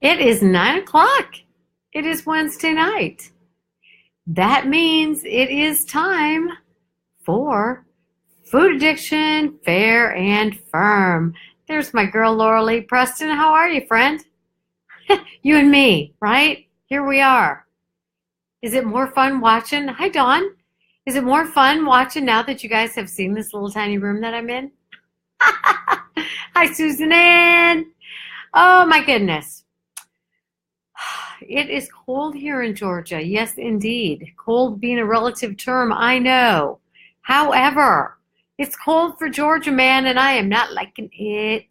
It is 9 o'clock. It is Wednesday night. That means it is time for Food Addiction, Fair and Firm. There's my girl, Laura Lee Preston. How are you, friend? You and me, right? Here we are. Is it more fun watching? Hi, Dawn. Is it more fun watching now that you guys have seen this little tiny room that I'm in? Hi, Susan Ann. Oh, my goodness. It is cold here in Georgia. Yes, indeed. Cold being a relative term, I know. However, it's cold for Georgia, man, and I am not liking it.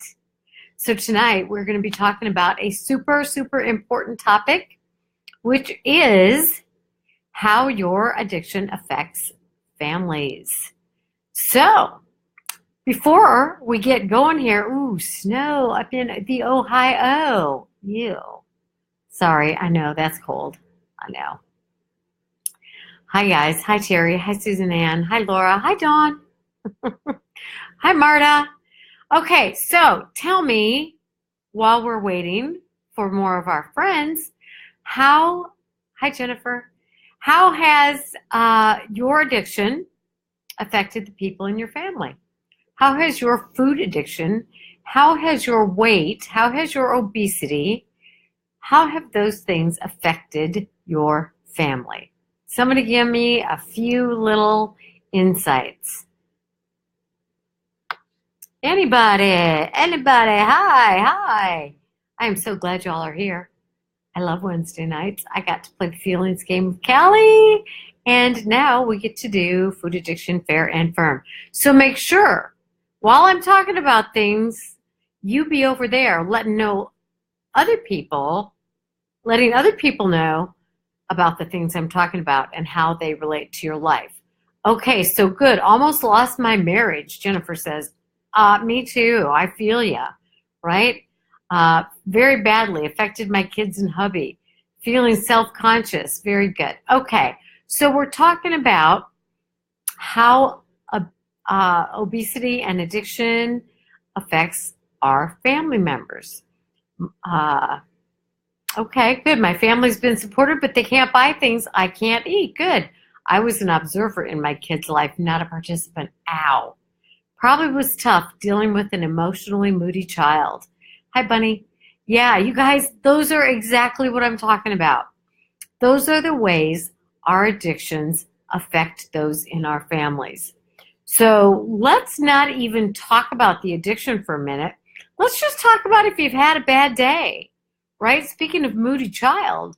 So tonight we're going to be talking about a super, super important topic, which is how your addiction affects families. So before we get going here, ooh, snow up in the Ohio. Ew. Sorry, I know that's cold. I know. Hi, guys. Hi, Terry. Hi, Susan Ann. Hi, Laura. Hi, Dawn. Hi, Marta. Okay, so tell me, while we're waiting for more of our friends, hi, Jennifer, how has your addiction affected the people in your family? How has your food addiction, how has your weight, how has your obesity, how have those things affected your family? Somebody give me a few little insights. Anybody, hi. I am so glad y'all are here. I love Wednesday nights. I got to play the feelings game with Callie, and now we get to do Food Addiction, Fair and Firm. So make sure, while I'm talking about things, you be over there letting other people know about the things I'm talking about and how they relate to your life. Okay, so good. Almost lost my marriage, Jennifer says. Me too. I feel ya, right? Very badly. Affected my kids and hubby. Feeling self-conscious. Very good. Okay, so we're talking about how obesity and addiction affects our family members. Okay, good. My family's been supportive, but they can't buy things I can't eat. Good. I was an observer in my kid's life, not a participant. Ow. Probably was tough dealing with an emotionally moody child. Hi, Bunny. Yeah, you guys, those are exactly what I'm talking about. Those are the ways our addictions affect those in our families. So let's not even talk about the addiction for a minute. Let's just talk about if you've had a bad day, right? Speaking of moody child,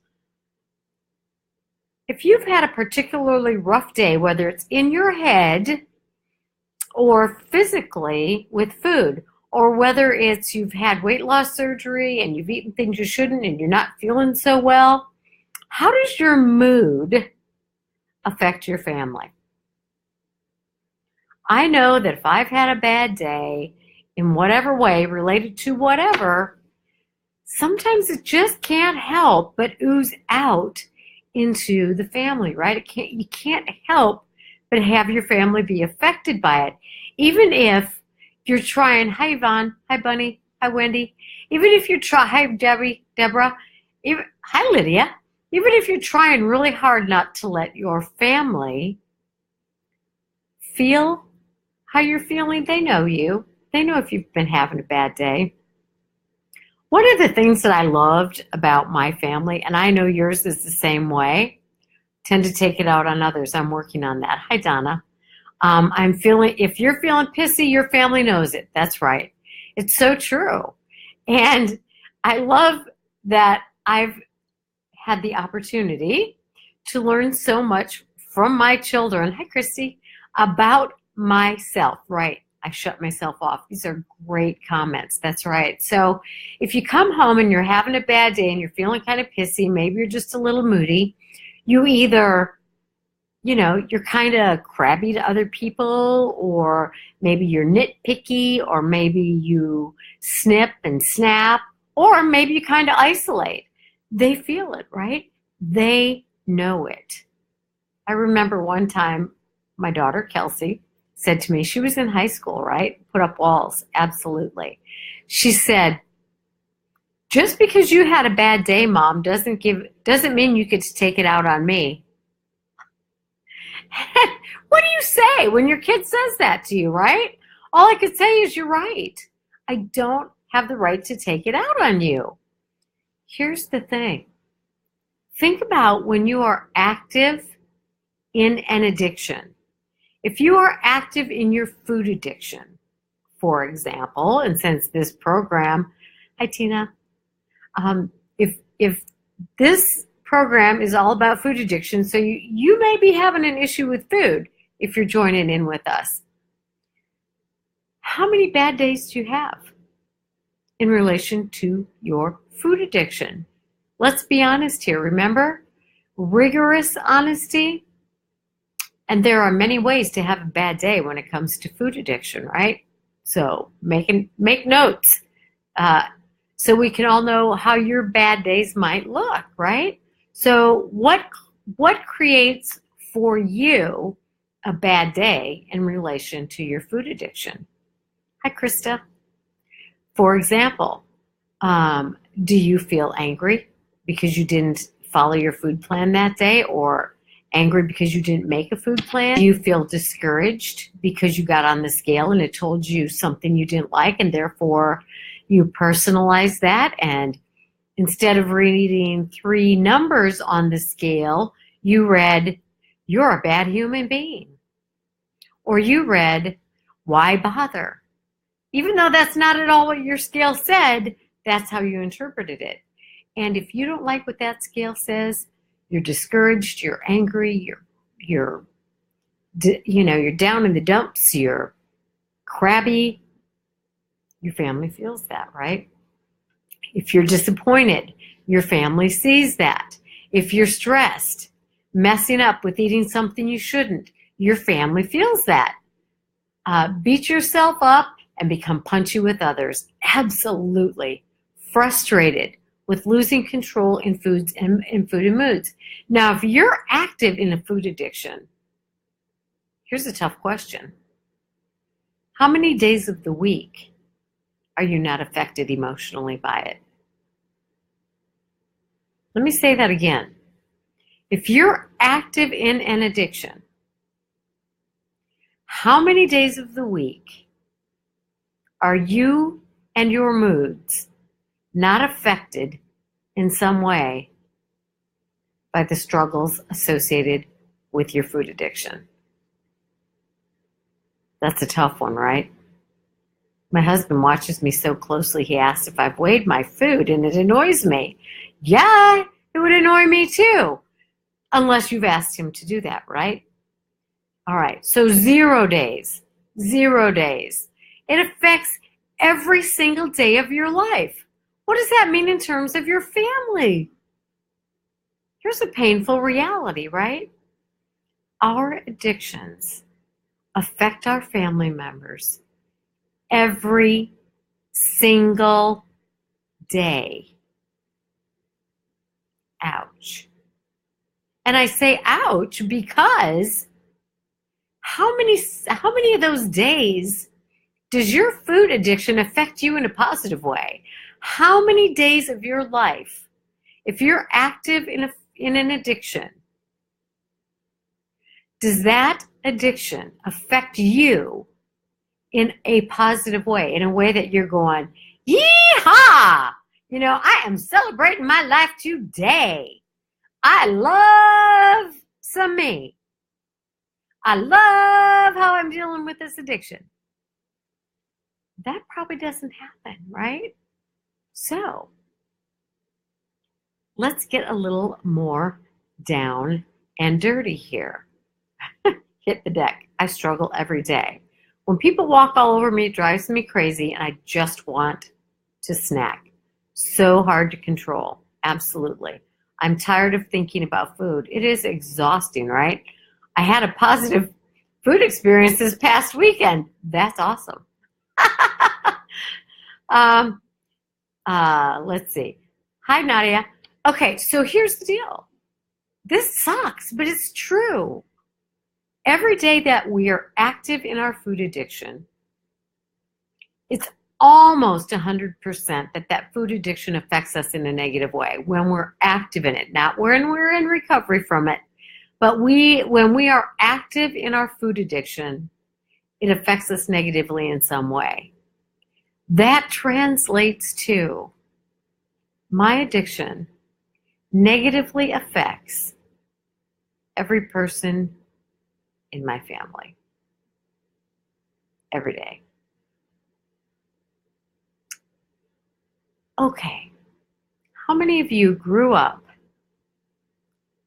if you've had a particularly rough day, whether it's in your head or physically with food, or whether it's you've had weight loss surgery and you've eaten things you shouldn't and you're not feeling so well, how does your mood affect your family? I know that if I've had a bad day in whatever way related to whatever, sometimes it just can't help but ooze out into the family, right? You can't help but have your family be affected by it. Even if you're trying, hi Yvonne, hi Bunny, hi Wendy, even if you're hi Deborah, hi Lydia, even if you're trying really hard not to let your family feel how you're feeling, they know you. They know if you've been having a bad day. One of the things that I loved about my family, and I know yours is the same way, tend to take it out on others. I'm working on that. Hi, Donna. If you're feeling pissy, your family knows it. That's right. It's so true. And I love that I've had the opportunity to learn so much from my children. Hi, Christy. About myself, right? I shut myself off. These are great comments. That's right. So if you come home and you're having a bad day and you're feeling kind of pissy, maybe you're just a little moody, you either, you're kind of crabby to other people, or maybe you're nitpicky, or maybe you snip and snap, or maybe you kind of isolate. They feel it, right? They know it. I remember one time my daughter, Kelsey, said to me, she was in high school, right? Put up walls, absolutely. She said, Just because you had a bad day, Mom, doesn't mean you get to take it out on me. What do you say when your kid says that to you, right? All I could say is you're right. I don't have the right to take it out on you. Here's the thing. Think about when you are active in an addiction. If you are active in your food addiction, for example, and since this program, hi Tina, if this program is all about food addiction, so you may be having an issue with food if you're joining in with us. How many bad days do you have in relation to your food addiction? Let's be honest here. Remember, rigorous honesty. And there are many ways to have a bad day when it comes to food addiction, right? So make notes so we can all know how your bad days might look, right? So what creates for you a bad day in relation to your food addiction? Hi, Krista. For example, do you feel angry because you didn't follow your food plan that day, or angry because you didn't make a food plan? Do you feel discouraged because you got on the scale and it told you something you didn't like, and therefore you personalized that, and instead of reading 3 numbers on the scale, you read, "You're a bad human being." Or you read, "Why bother?" Even though that's not at all what your scale said, that's how you interpreted it. And if you don't like what that scale says, you're discouraged, you're angry, you're down in the dumps, you're crabby. Your family feels that, right? If you're disappointed, your family sees that. If you're stressed, messing up with eating something you shouldn't, your family feels that. Beat yourself up and become punchy with others. Absolutely. Frustrated with losing control in food and moods. Now, if you're active in a food addiction, here's a tough question. How many days of the week are you not affected emotionally by it? Let me say that again. If you're active in an addiction, how many days of the week are you and your moods not affected in some way by the struggles associated with your food addiction? That's a tough one, right? My husband watches me so closely, he asks if I've weighed my food, and it annoys me. Yeah, it would annoy me too, unless you've asked him to do that, right? All right, so 0 days. 0 days. It affects every single day of your life. What does that mean in terms of your family? Here's a painful reality, right? Our addictions affect our family members every single day. Ouch. And I say ouch because how many of those days does your food addiction affect you in a positive way? How many days of your life, if you're active in an addiction, does that addiction affect you in a positive way, in a way that you're going, yee-haw! I am celebrating my life today. I love some me. I love how I'm dealing with this addiction. That probably doesn't happen, right? So let's get a little more down and dirty here. Hit the deck. I struggle every day. When people walk all over me, it drives me crazy, and I just want to snack. So hard to control. Absolutely. I'm tired of thinking about food. It is exhausting, right? I had a positive food experience this past weekend. That's awesome. Let's see. Hi, Nadia. Okay, so here's the deal. This sucks, but it's true. Every day that we are active in our food addiction, it's almost 100% that food addiction affects us in a negative way when we're active in it, not when we're in recovery from it. But when we are active in our food addiction, it affects us negatively in some way. That translates to my addiction negatively affects every person in my family every day. Okay, how many of you grew up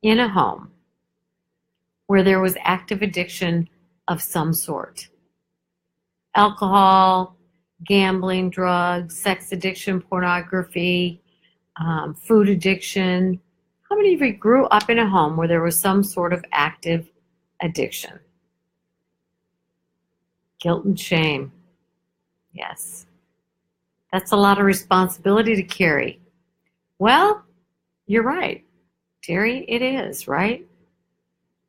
in a home where there was active addiction of some sort? Alcohol, gambling, drugs, sex addiction, pornography, food addiction. How many of you grew up in a home where there was some sort of active addiction? Guilt and shame. Yes. That's a lot of responsibility to carry. Well, you're right, Terry, it is, right?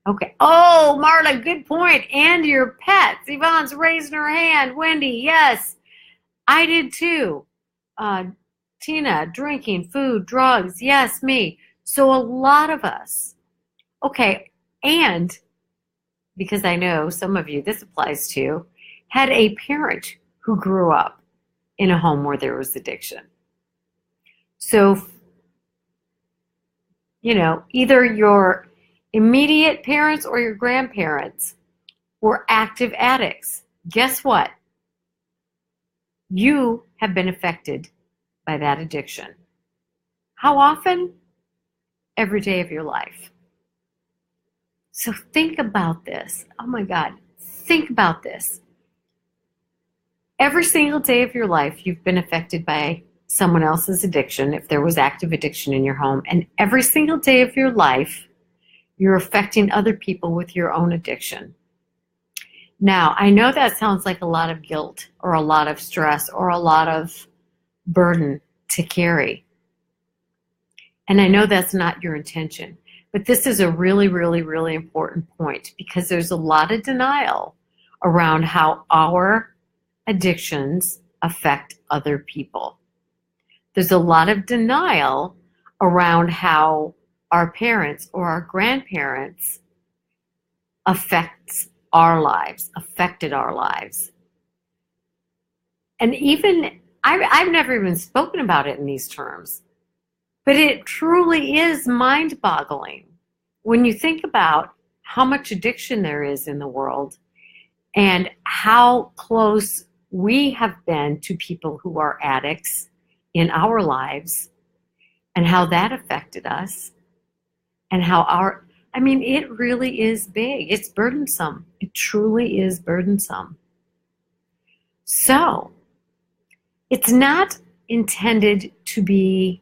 Okay. Oh, Marla, good point. And your pets. Yvonne's raising her hand. Wendy, yes. I did too. Tina, drinking, food, drugs. Yes, me. So a lot of us. Okay. And because I know some of you this applies to, had a parent who grew up in a home where there was addiction. So, either your immediate parents or your grandparents were active addicts. Guess what? You have been affected by that addiction. How often? Every day of your life. So think about this. Oh my God, think about this. Every single day of your life, you've been affected by someone else's addiction, if there was active addiction in your home. And every single day of your life, you're affecting other people with your own addiction. Now, I know that sounds like a lot of guilt or a lot of stress or a lot of burden to carry. And I know that's not your intention. But this is a really, really, really important point because there's a lot of denial around how our addictions affect other people. There's a lot of denial around how our parents or our grandparents affected our lives. And even, I've never even spoken about it in these terms, but it truly is mind-boggling when you think about how much addiction there is in the world and how close we have been to people who are addicts in our lives and how that affected us and how it really is big. It's burdensome. It truly is burdensome. So, it's not intended to be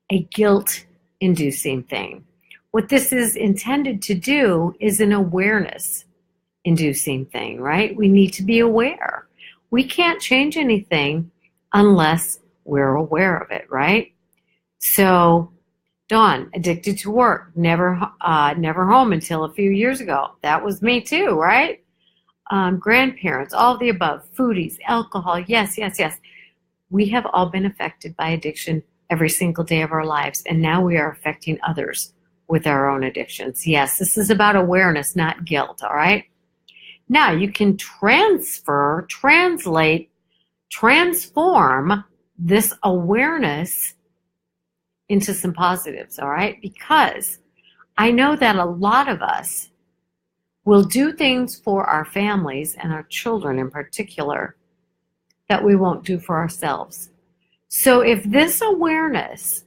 a guilt-inducing thing. What this is intended to do is an awareness-inducing thing, right? We need to be aware. We can't change anything unless we're aware of it, right? So, Dawn, addicted to work, never home until a few years ago. That was me too, right? Grandparents, all of the above, foodies, alcohol, yes. We have all been affected by addiction every single day of our lives, and now we are affecting others with our own addictions. Yes, this is about awareness, not guilt, all right? Now, you can transform this awareness into some positives, all right? Because I know that a lot of us will do things for our families and our children in particular that we won't do for ourselves. So if this awareness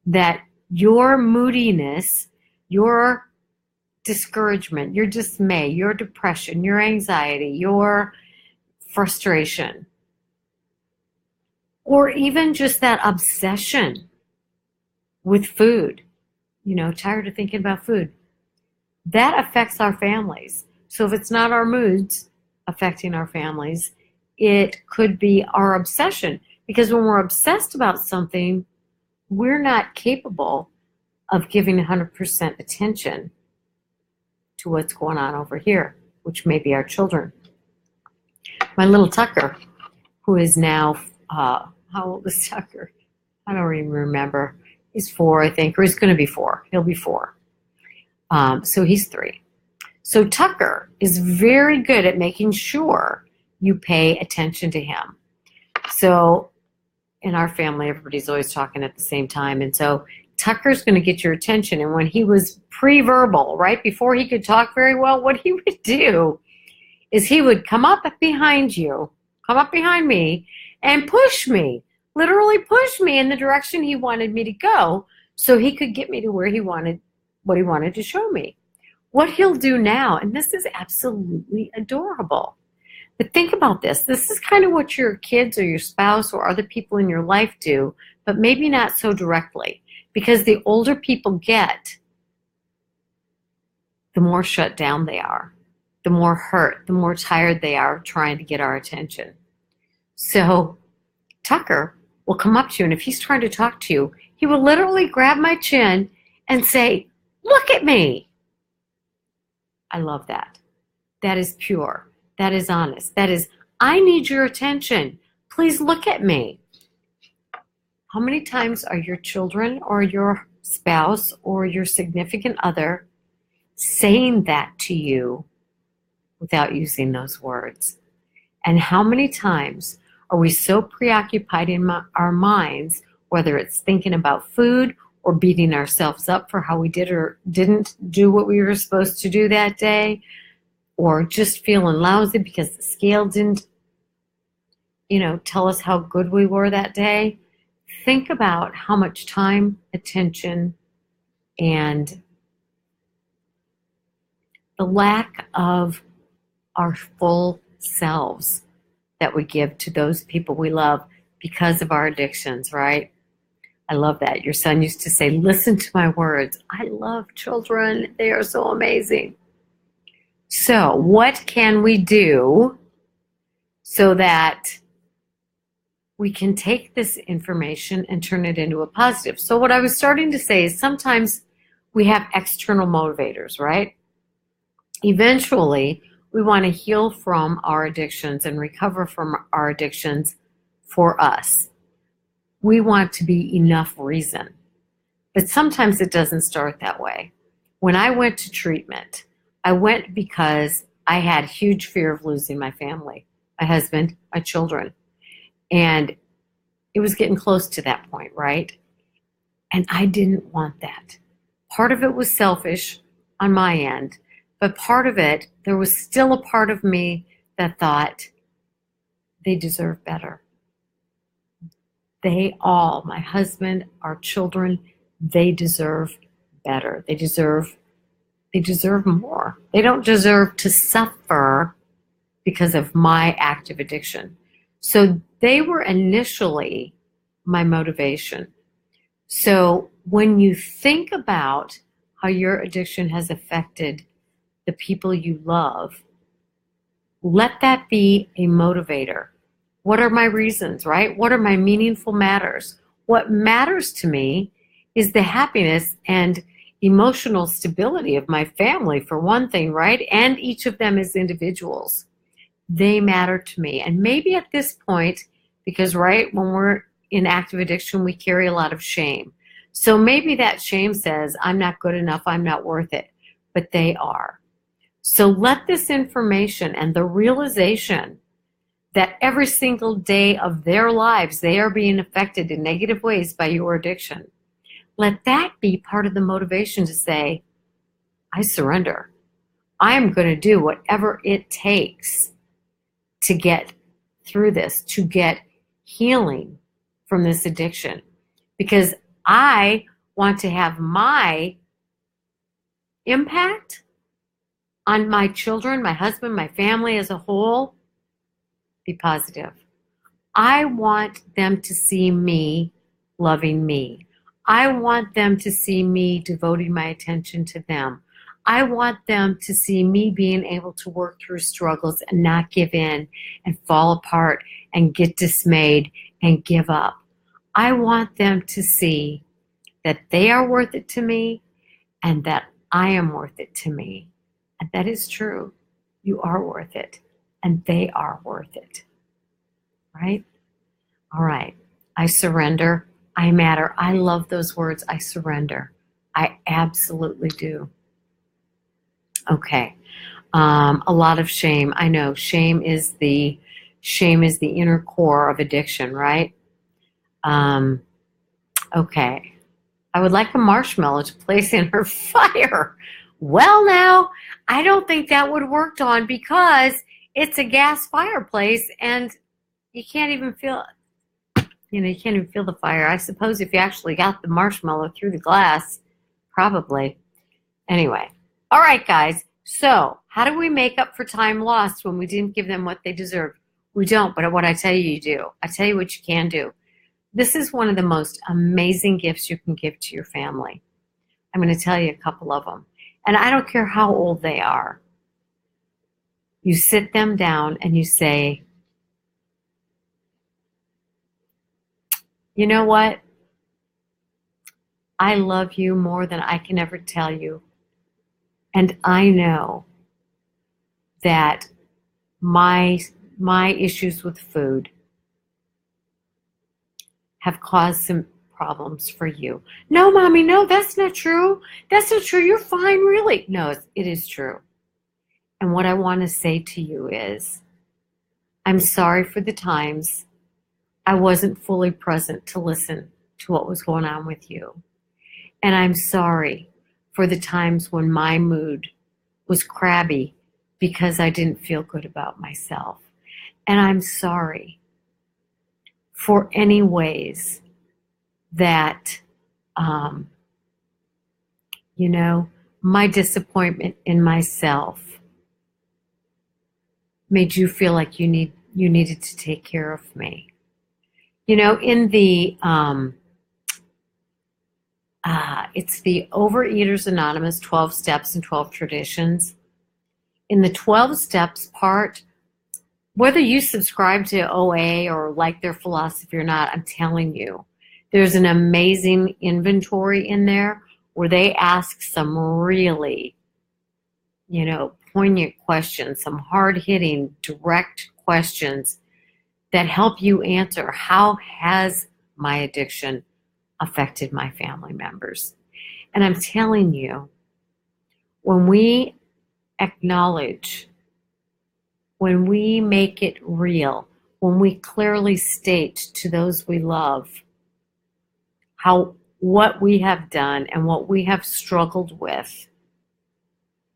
that your moodiness, your discouragement, your dismay, your depression, your anxiety, your frustration, or even just that obsession with food, tired of thinking about food, that affects our families. So if it's not our moods affecting our families, it could be our obsession. Because when we're obsessed about something, we're not capable of giving 100% attention to what's going on over here, which may be our children. My little Tucker who is now, how old is Tucker? I don't even remember. He's 4, I think, or he's going to be 4. He'll be 4. So he's 3. So Tucker is very good at making sure you pay attention to him. So in our family, everybody's always talking at the same time. And so Tucker's going to get your attention. And when he was pre-verbal, right before he could talk very well, what he would do is he would come up behind you, come up behind me, and push me, literally push me in the direction he wanted me to go so he could get me to where he wanted, what he wanted to show me. What he'll do now, and this is absolutely adorable. But think about this. This is kind of what your kids or your spouse or other people in your life do, but maybe not so directly. Because the older people get, the more shut down they are, the more hurt, the more tired they are trying to get our attention. So Tucker will come up to you, and if he's trying to talk to you, he will literally grab my chin and say, "Look at me." I love that. That is pure. That is honest. That is, I need your attention. Please look at me. How many times are your children or your spouse or your significant other saying that to you without using those words? And how many times are we so preoccupied in our minds, whether it's thinking about food or beating ourselves up for how we did or didn't do what we were supposed to do that day, or just feeling lousy because the scale didn't, tell us how good we were that day. Think about how much time, attention, and the lack of our full selves that we give to those people we love because of our addictions, right? I love that. Your son used to say, "Listen to my words." I love children. They are so amazing. So what can we do so that we can take this information and turn it into a positive? So what I was starting to say is sometimes we have external motivators, right? Eventually, we want to heal from our addictions and recover from our addictions for us. We want to be enough reason. But sometimes it doesn't start that way. When I went to treatment, I went because I had huge fear of losing my family, my husband, my children. And it was getting close to that point, right? And I didn't want that. Part of it was selfish on my end, but part of it, there was still a part of me that thought they deserve better. They all, my husband, our children, they deserve better. They deserve more. They don't deserve to suffer because of my active addiction. So they were initially my motivation. So when you think about how your addiction has affected the people you love, let that be a motivator. What are my reasons, right? What are my meaningful matters? What matters to me is the happiness and emotional stability of my family, for one thing, right? And each of them as individuals. They matter to me. And maybe at this point, because, right, when we're in active addiction, we carry a lot of shame. So maybe that shame says, I'm not good enough, I'm not worth it. But they are. So let this information and the realization that every single day of their lives, they are being affected in negative ways by your addiction. Let that be part of the motivation to say, I surrender. I am going to do whatever it takes to get through this, to get healing from this addiction. Because I want to have my impact on my children, my husband, my family as a whole be positive. I want them to see me loving me. I want them to see me devoting my attention to them. I want them to see me being able to work through struggles and not give in and fall apart and get dismayed and give up. I want them to see that they are worth it to me and that I am worth it to me. And that is true. You are worth it and they are worth it. right? All right. I surrender. I matter. I love those words. I surrender. I absolutely do. Okay. A lot of shame. I know shame is the inner core of addiction, right? Um, okay. I would like a marshmallow to place in her fire. Well, now, I don't think that would work, Dawn, because it's a gas fireplace and you can't even feel, you can't even feel the fire. I suppose if you actually got the marshmallow through the glass, probably. Anyway, all right, guys. So, how do we make up for time lost when we didn't give them what they deserve? We don't, but what I tell you, you do. I tell you what you can do. This is one of the most amazing gifts you can give to your family. I'm going to tell you a couple of them. And I don't care how old they are. You sit them down and you say, you know what? I love you more than I can ever tell you. And I know that my issues with food have caused some problems for you. No, Mommy, no, that's not true. That's not true. You're fine, really. No, it is true. And what I want to say to you is, I'm sorry for the times I wasn't fully present to listen to what was going on with you. And I'm sorry for the times when my mood was crabby because I didn't feel good about myself. And I'm sorry for any ways that, my disappointment in myself made you feel like you needed to take care of me. In the it's the Overeaters Anonymous 12 Steps and 12 Traditions. In the 12 Steps part, whether you subscribe to OA or like their philosophy or not, I'm telling you, there's an amazing inventory in there where they ask some really, poignant questions, some hard-hitting, direct questions that help you answer, how has my addiction affected my family members? And I'm telling you, when we acknowledge, when we make it real, when we clearly state to those we love what we have done and what we have struggled with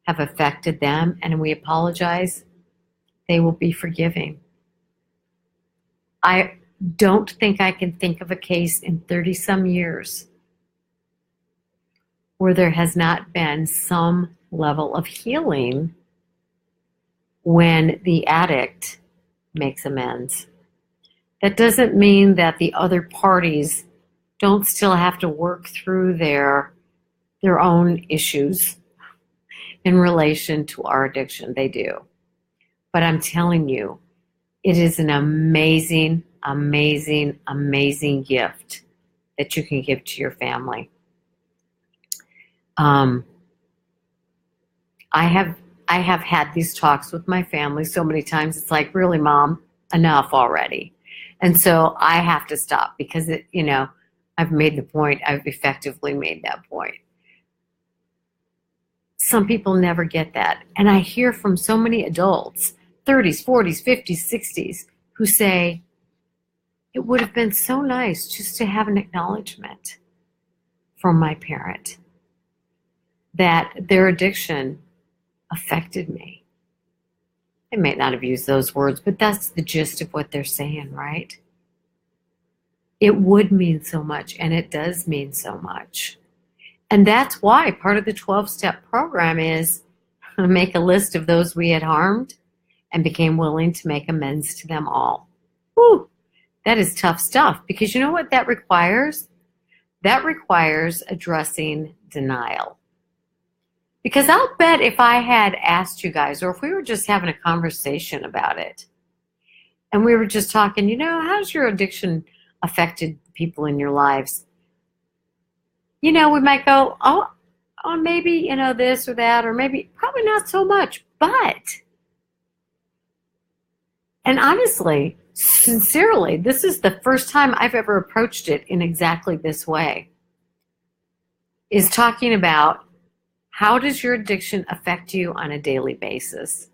have affected them, and we apologize, they will be forgiving. I don't think I can think of a case in 30-some years where there has not been some level of healing when the addict makes amends. That doesn't mean that the other parties don't still have to work through their own issues in relation to our addiction. They do. But I'm telling you, it is an amazing, amazing, amazing gift that you can give to your family. I have had these talks with my family so many times. It's like, really, Mom, enough already. And so I have to stop because I've made the point. I've effectively made that point. Some people never get that. And I hear from so many adults, 30s, 40s, 50s, 60s, who say, it would have been so nice just to have an acknowledgement from my parent that their addiction affected me. They may not have used those words, but that's the gist of what they're saying, right? It would mean so much, and it does mean so much. And that's why part of the 12-step program is make a list of those we had harmed and became willing to make amends to them all. Whew, that is tough stuff, because you know what that requires? That requires addressing denial. Because I'll bet if I had asked you guys, or if we were just having a conversation about it, and we were just talking, how's your addiction affected people in your lives? We might go, oh, maybe, this or that, or maybe, probably not so much. But, and honestly, Sincerely, this is the first time I've ever approached it in exactly this way, is talking about how does your addiction affect you on a daily basis?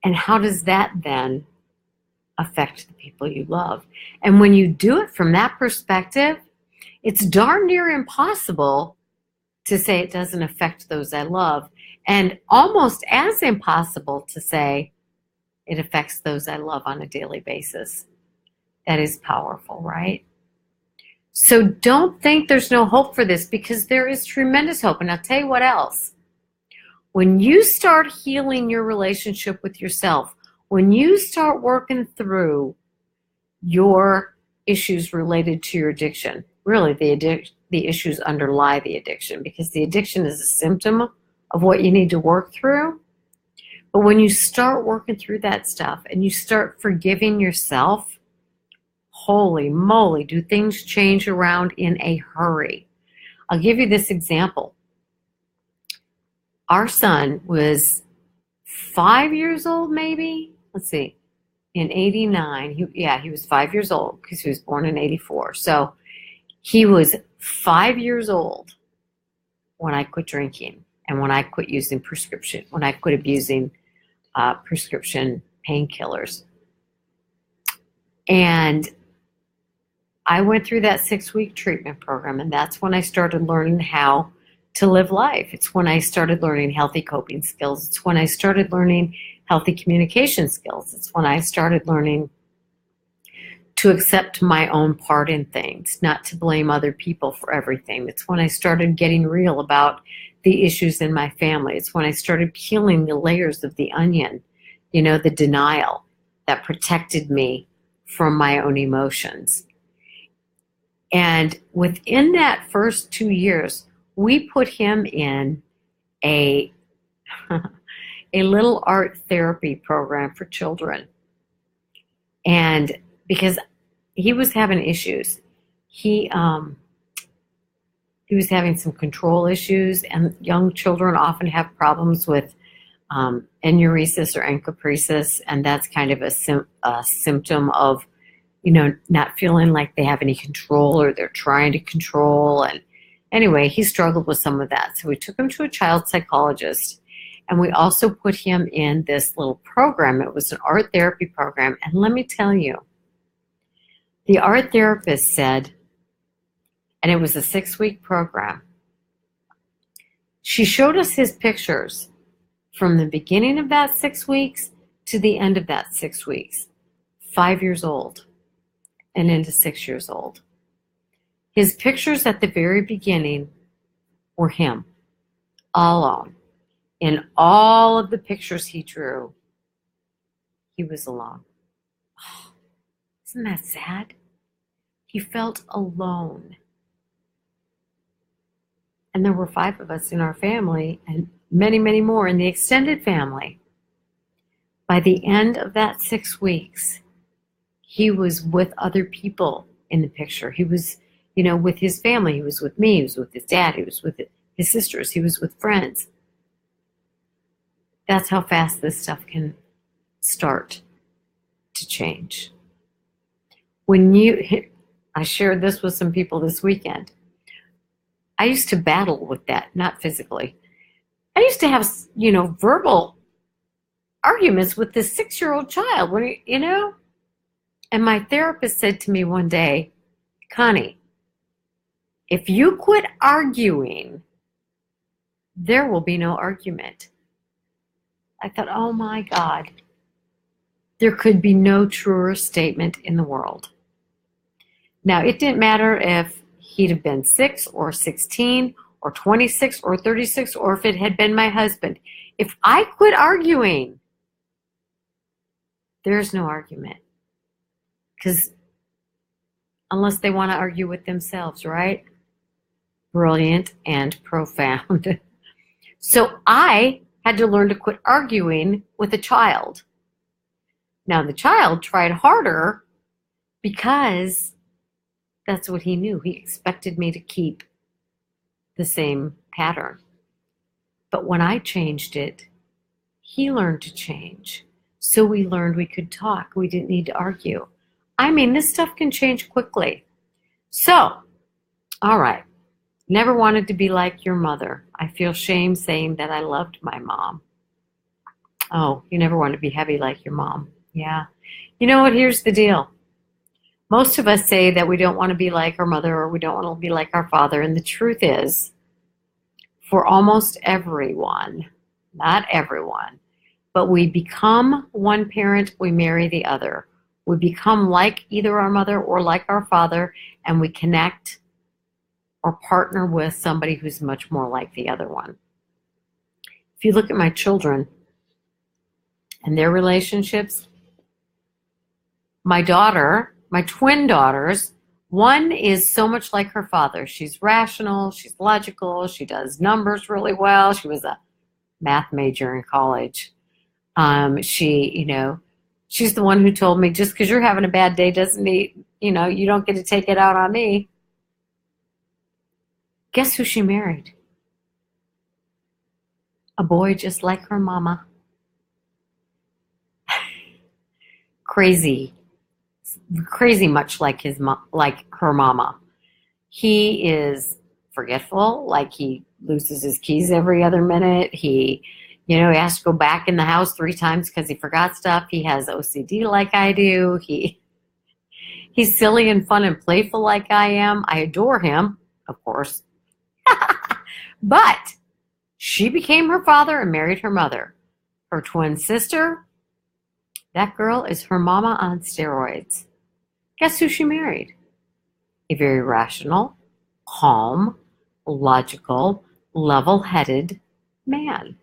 And how does that then affect the people you love? And when you do it from that perspective, it's darn near impossible to say it doesn't affect those I love, and almost as impossible to say it affects those I love on a daily basis. That is powerful, right? So don't think there's no hope for this, because there is tremendous hope. And I'll tell you what else. When you start healing your relationship with yourself, when you start working through your issues related to your addiction, really the issues underlie the addiction, because the addiction is a symptom of what you need to work through. But when you start working through that stuff and you start forgiving yourself, holy moly, do things change around in a hurry. I'll give you this example. Our son was 5 years old, maybe. Let's see. In 89, he was 5 years old because he was born in 84. So he was 5 years old when I quit drinking and when I quit using when I quit abusing prescription painkillers. And I went through that 6-week treatment program, and that's when I started learning how to live life. It's when I started learning healthy coping skills. It's when I started learning healthy communication skills. It's when I started learning to accept my own part in things, not to blame other people for everything. It's when I started getting real about the issues in my family. It's when I started peeling the layers of the onion, the denial that protected me from my own emotions. And within that first 2 years, we put him in a little art therapy program for children. And because he was having issues, he was having some control issues, and young children often have problems with enuresis or encopresis, and that's kind of a symptom of not feeling like they have any control, or they're trying to control. And anyway, he struggled with some of that. So we took him to a child psychologist, and we also put him in this little program. It was an art therapy program. And let me tell you, the art therapist said, and it was a 6-week program, she showed us his pictures from the beginning of that 6 weeks to the end of that 6 weeks, 5 years old and into 6 years old. His pictures at the very beginning were him, all alone. In all of the pictures he drew, he was alone. Oh, isn't that sad? He felt alone. And there were 5 of us in our family, and many, many more in the extended family. By the end of that 6 weeks, he was with other people in the picture. He was, with his family. He was with me. He was with his dad. He was with his sisters. He was with friends. That's how fast this stuff can start to change. I shared this with some people this weekend. I used to battle with that, not physically. I used to have, verbal arguments with this 6-year-old child, And my therapist said to me one day, Connie, if you quit arguing, there will be no argument. I thought, oh my God, there could be no truer statement in the world. Now, it didn't matter if he'd have been 6 or 16 or 26 or 36, or if it had been my husband. If I quit arguing, there's no argument. Because unless they want to argue with themselves, right? Brilliant and profound. So I had to learn to quit arguing with a child. Now, the child tried harder because that's what he knew. He expected me to keep the same pattern. But when I changed it, he learned to change. So we learned we could talk. We didn't need to argue. I mean, this stuff can change quickly. So, all right. Never wanted to be like your mother. I feel shame saying that I loved my mom. Oh, you never want to be heavy like your mom. Yeah. You know what? Here's the deal. Most of us say that we don't want to be like our mother or we don't want to be like our father. And the truth is, for almost everyone, not everyone, but we become one parent, we marry the other. We become like either our mother or like our father, and we connect or partner with somebody who's much more like the other one. If you look at my children and their relationships, my twin daughters, one is so much like her father. She's rational, she's logical, she does numbers really well. She was a math major in college. She's the one who told me, just because you're having a bad day doesn't mean, you don't get to take it out on me. Guess who she married? A boy just like her mama. Crazy much like her mama. He is forgetful, like he loses his keys every other minute. He has to go back in the house 3 times because he forgot stuff. He has OCD like I do. He's silly and fun and playful like I am. I adore him, of course. But she became her father and married her mother. Her twin sister, that girl is her mama on steroids. Guess who she married? A very rational, calm, logical, level-headed man.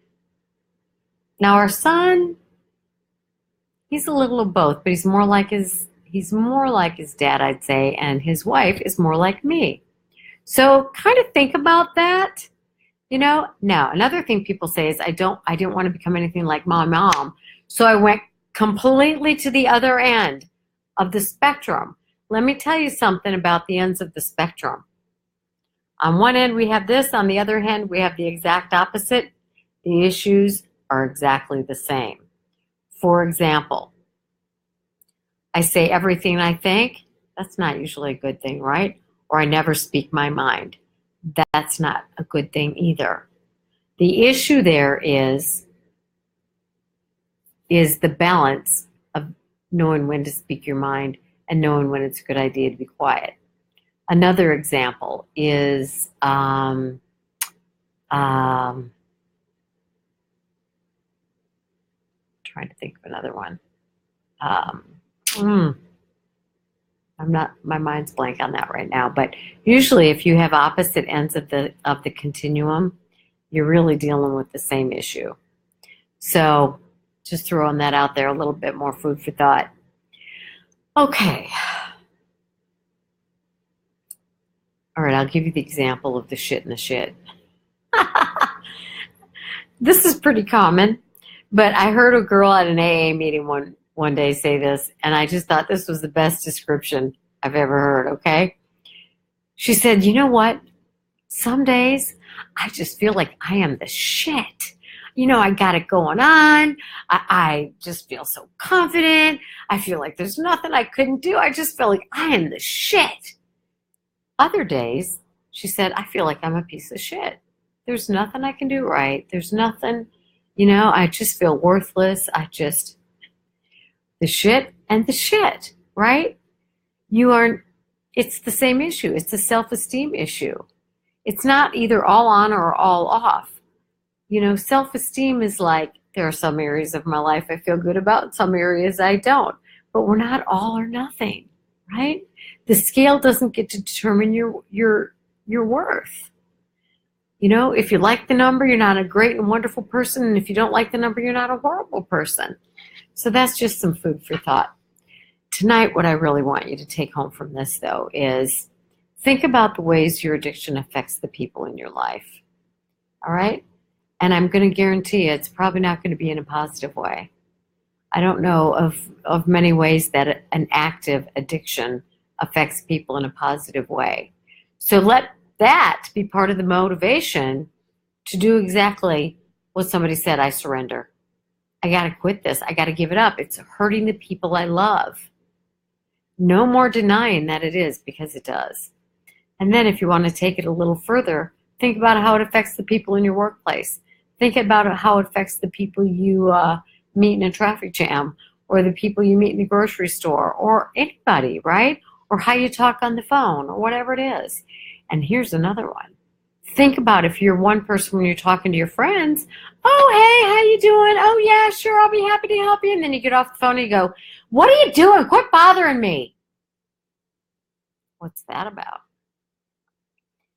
Now our son, he's a little of both, but he's more like his dad, I'd say, and his wife is more like me. So kind of think about that. Now another thing people say is I didn't want to become anything like my mom. So I went completely to the other end of the spectrum. Let me tell you something about the ends of the spectrum. On one end we have this, on the other hand we have the exact opposite. The issues are exactly the same. For example, I say everything I think. That's not usually a good thing, right? Or I never speak my mind. That's not a good thing either. The issue there is the balance of knowing when to speak your mind and knowing when it's a good idea to be quiet. Another example is trying to think of another one. My mind's blank on that right now, but usually if you have opposite ends of the continuum, you're really dealing with the same issue. So just throwing that out there, a little bit more food for thought. Okay. All right, I'll give you the example of the shit in the shit. This is pretty common, but I heard a girl at an AA meeting one day say this, and I just thought this was the best description I've ever heard, okay? She said, you know what? Some days I just feel like I am the shit. I got it going on. I just feel so confident. I feel like there's nothing I couldn't do. I just feel like I am the shit. Other days, she said, I feel like I'm a piece of shit. There's nothing I can do right. There's nothing, I just feel worthless. The shit and the shit, right? It's the same issue. It's a self-esteem issue. It's not either all on or all off. Self-esteem is like, there are some areas of my life I feel good about, some areas I don't. But we're not all or nothing, right? The scale doesn't get to determine your worth. If you like the number, you're not a great and wonderful person. And if you don't like the number, you're not a horrible person. So that's just some food for thought. Tonight, what I really want you to take home from this, though, is think about the ways your addiction affects the people in your life. All right? And I'm going to guarantee you it's probably not going to be in a positive way. I don't know of many ways that an active addiction affects people in a positive way. So let that be part of the motivation to do exactly what somebody said, I surrender. I got to quit this. I got to give it up. It's hurting the people I love. No more denying that it is, because it does. And then if you want to take it a little further, think about how it affects the people in your workplace. Think about how it affects the people you meet in a traffic jam, or the people you meet in the grocery store, or anybody, right? Or how you talk on the phone, or whatever it is. And here's another one. Think about if you're one person when you're talking to your friends. Oh, hey, how you doing? Oh, yeah, sure, I'll be happy to help you. And then you get off the phone and you go, what are you doing? Quit bothering me. What's that about?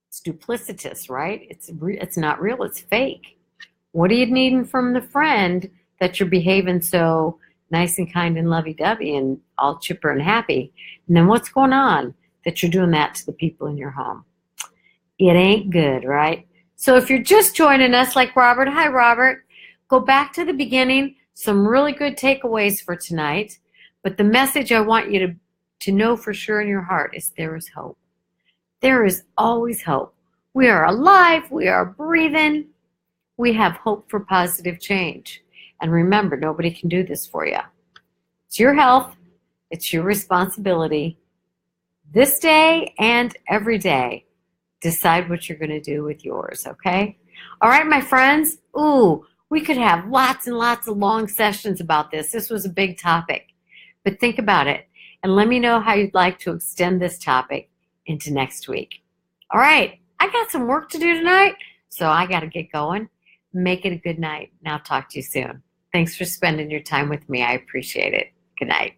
It's duplicitous, right? It's not real. It's fake. What are you needing from the friend that you're behaving so nice and kind and lovey-dovey and all chipper and happy? And then what's going on that you're doing that to the people in your home? It ain't good, right? So if you're just joining us like Robert, hi Robert, go back to the beginning. Some really good takeaways for tonight. But the message I want you to know for sure in your heart is there is hope. There is always hope. We are alive. We are breathing. We have hope for positive change. And remember, nobody can do this for you. It's your health. It's your responsibility. This day and every day, decide what you're going to do with yours, okay? All right, my friends. Ooh, we could have lots and lots of long sessions about this. This was a big topic. But think about it, and let me know how you'd like to extend this topic into next week. All right, I got some work to do tonight, so I got to get going. Make it a good night, and I'll talk to you soon. Thanks for spending your time with me. I appreciate it. Good night.